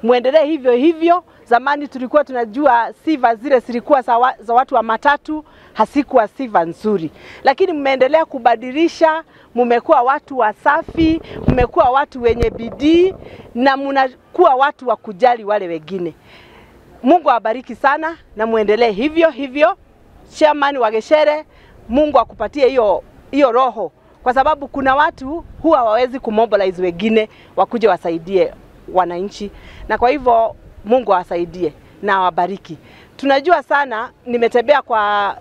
muendelee hivyo hivyo. Zamani tulikuwa tunajua sifa zile zilikuwa za watu wa matatu, hasikuwa sifa nzuri. Lakini mmeendelea kubadilisha, mmekuwa watu wasafi, mmekuwa watu wenye bidii na mnakuwa watu wa kujali wale wengine. Mungu awabariki sana na muendelee hivyo hivyo. Chairman wa Geshere, Mungu akupatie hiyo roho, kwa sababu kuna watu huwa hawawezi kumobilize wengine wakuje wasaidie wananchi, na kwa hivyo Mungu awasaidie na awabariki. Tunajua sana, nimetembea kwa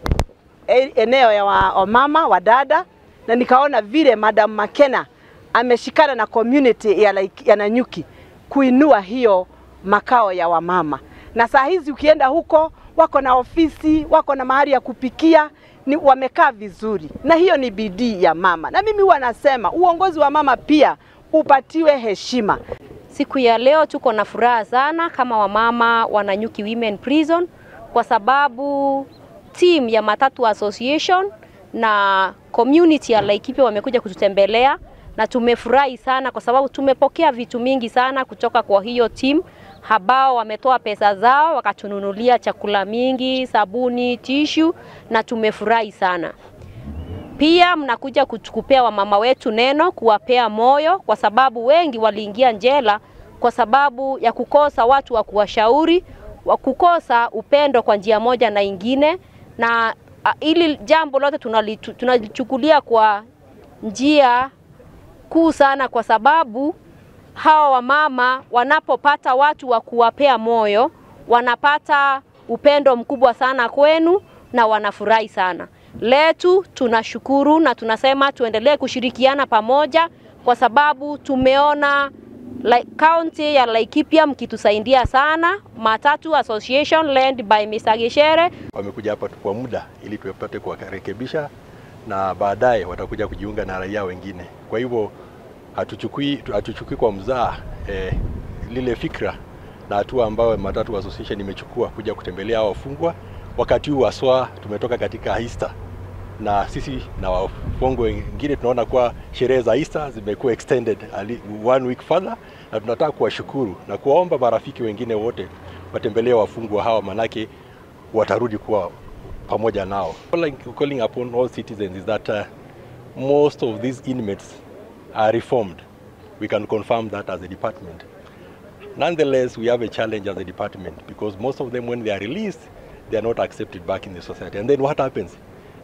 eneo ya wamama wa dada na nikaona vile Madam Makena ameshikana na community ya Nanyuki kuinua hiyo makao ya wamama. Na saa hizi ukienda huko wako na ofisi, wako na mahali ya kupikia, wamekaa vizuri. Na hiyo ni bidii ya mama. Na mimi huwa nasema uongozi wa mama pia upatiwe heshima. Siku ya leo tuko na furaha sana kama wamama wa Nanyuki Women Prison, kwa sababu team ya Matatu Association na community ya Laikipia wamekuja kututembelea, na tumefurahi sana kwa sababu tumepokea vitu mingi sana kutoka kwa hiyo team ambao wametoa pesa zao wakatununulia chakula mingi, sabuni, tissue, na tumefurahi sana. Pia mnakuja kutukupea wamama wetu neno, kuwapea moyo, kwa sababu wengi waliingia njela kwa sababu ya kukosa watu wa kuwashauri, wa kukosa upendo kwa njia moja na ingine, na ili jambo lote tunalichukulia kwa njia kuu sana, kwa sababu hawa wamama wanapopata watu wa kuwapea moyo, wanapata upendo mkubwa sana kwenu na wanafurahi sana. Letu tunashukuru na tunasema tuendelee kushirikiana pamoja, kwa sababu tumeona county ya Laikipia mkitusaidia sana. Matatu Association led by Mr. Geshere wamekuja hapa kwa muda ili tupate kuwarekebisha, na baadaye watakuja kujiunga na raia wengine. Kwa hivyo hatuchukui kwa mzaa lile fikra na hatua ambayo Matatu Association imechukua kuja kutembelea wafungwa. Wakati huu haswa tumetoka katika Easter, na sisi na wafungwa wengine tunaona kwa sherehe za Easter zimekuwa extended 1 week further, na tunataka kuwashukuru na kuwaomba marafiki wengine wote watembelee wafungwa hawa, manake watarudi kuwa pamoja nao. Calling upon all citizens is that most of these inmates are reformed. We can confirm that as a department. Nonetheless, we have a challenge as a department, because most of them, when they are released, they are not accepted back in the society. And then what happens?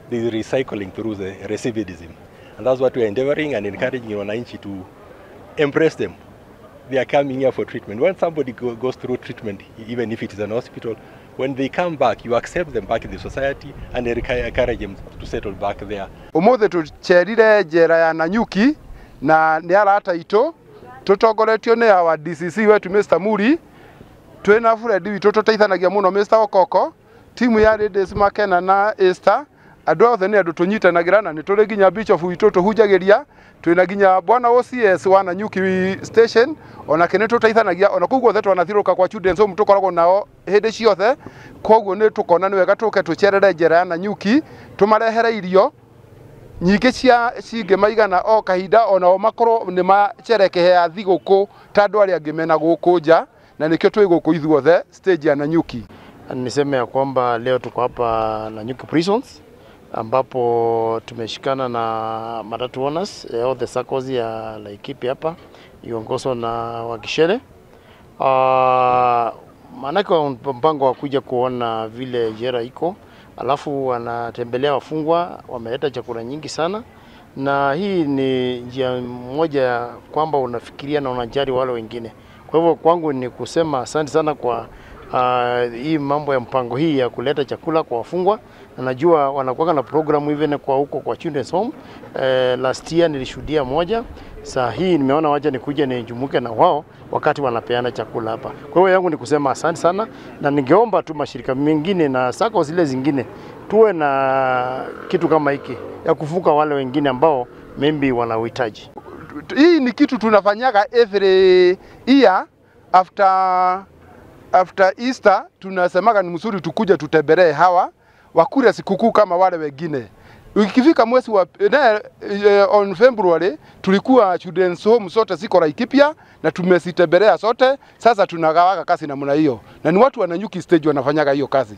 There is recycling through the recidivism. And that's what we are endeavoring and encouraging wananchi to embrace them. They are coming here for treatment. When somebody goes through treatment, even if it is an hospital, when they come back, you accept them back in the society and encourage them to settle back there. Umothe tucherire njera ya Nanyuki na ni arata itu tutongoretio ni awa DCC wetu Mr. Muri, twina Fred witu tuteithanagia muno Mr. Okoko, timu ya Ladies Makena na Esther, andu othe ni andu tunyitanagira na ni turi ginya Bishop witu tuhujagiria, twina ginya bwana OCS wa Nanyuki station, ona kene tuteithanagia, ona kuguo othe twanathiruka kwa children's home tukoragwo nao hindi ciothe. Koguo ni tukona ni wega tuke tucerere njera ya Nanyuki, tumarehere irio nyingi cia cinge maigana o kahinda, ona o makoro ni macerekehea thiguku tandu ari angi mena guku nja, na nikio twi guku ithuothe stage ya Nanyuki. Niseme ya kwamba leo tuko hapa Nanyuki Prisons, ambapo tumeshikana na Matatu Owners all the circles ya Laikipia hapa iongozwa na Wagishere. Manake mpango wa kuja kuona vile jera iko, alafu wanatembelea wafungwa, wameleta chakula nyingi sana, na hii ni njia moja ya kwamba unafikiria na unajali wale wengine. Kwa hivyo kwangu ni kusema asante sana kwa hii mambo ya mpango hii ya kuleta chakula kwa wafungwa, na najua wanakuwa na programu even kwa huko kwa children's home. Last year nilishuhudia moja, saa hii nimeona waje nikuja nijumuke na wao wakati wanapeana chakula hapa. Kwa hivyo yangu ni kusema asante sana, na ningeomba tu mashirika mengine na sako zile zingine tuwe na kitu kama hiki ya kufuka wale wengine ambao maybe wanahitaji. Hii ni kitu tunafanyaga every year after Easter. Tunasemaga ni mzuri tukuja tutembelee hawa wakule sikukuu kama wale wengine. Ukifika mwezi wa on February tulikuwa children's home zote ziko Laikipia na tumesitembelea sote. Sasa tunagawaga kazi namna hiyo, na ni watu wa Nanyuki stage wanafanyaga hiyo kazi.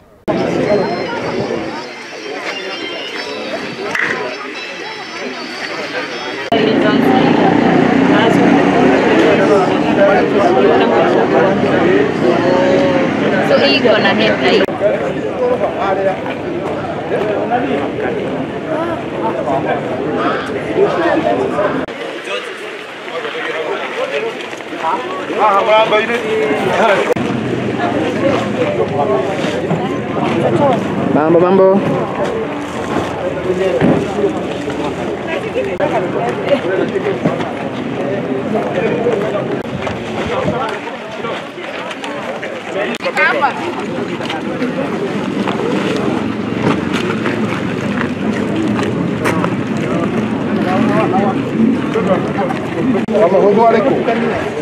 So hii iko na headline. Mambo.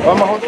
Vamos,